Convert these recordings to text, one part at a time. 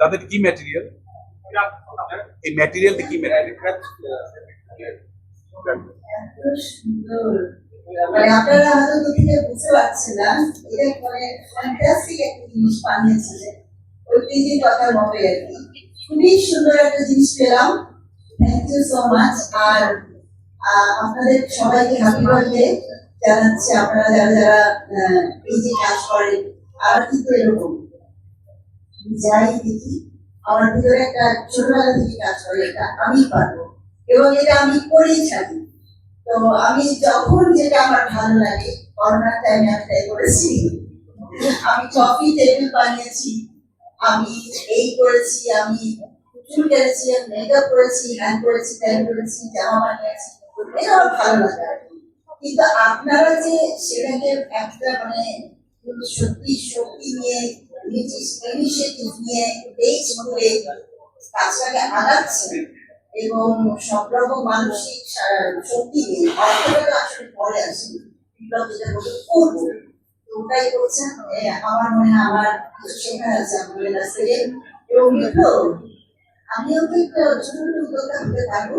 তাদের কি ম্যাটেরিয়াল, এই ম্যাটেরিয়ালটা কি ম্যাটেরিয়াল? আপনারা হয়তো দেখে বুঝতে পারছেন না, এটা মানে ফ্যান্টাস্টিক একটা জিনিস বানিয়েছিলেন, ঐতিহ্যের কথার মতো আর কি। খুবই সুন্দর একটা জিনিস পেলাম, থ্যাংক ইউ সো মাচ। আর আপনাদের সবাইকে হ্যাপি বার্থডে জানাচ্ছি, আপনারা যারা যারা এই যে কাজ করেন। আর কিন্তু এরকম যাই দেখি আমার ভিতরে একটা ছোটবেলা থেকে কাজ করে, এটা আমি পারবো এবং এটা আমি করেই থাকি। তো আমি যখন যেটা আমার ভালো লাগে, করোনার টাইমে আমি তাই করেছি। আমি কফি টেবিল বানিয়েছি, আমি এই করেছি, আমি চুল কেটেছি, মেকআপ করেছি, হ্যান্ড করেছি, প্যান্ট করেছি, জামা বানিয়েছি, এটা আমার ভালো লাগে। কিন্তু আপনারা যে সেটাকে একটা মানে সত্যি শক্তি নিয়ে, ইনিশিয়েটিভ নিয়ে, বেচ করে কাজটাকে আগাচ্ছেন এবং সব রকম মানসিক শক্তি নিয়ে, অর্থটা আসলে পরে আসে, বিপ্লব যেটা বলে করবো, ওটাই করছেন। আমার মনে হয় আমার কিছু শেখার আছে আপনাদের কাছ থেকে। এবং বিপ্লব, আমিও কি একটা ছোট ছোট উদ্যোক্তা হতে পারবো?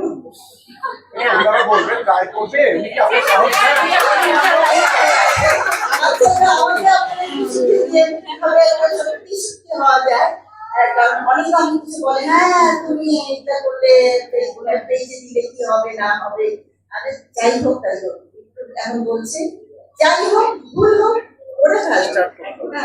অনেক কিছু বলে, হ্যাঁ তুমি এটা করলে পেজে দিলে কি হবে না হবে, যাই হোক তাই হোক এখন বলছে, যাই হোক ভুল হোক ওটা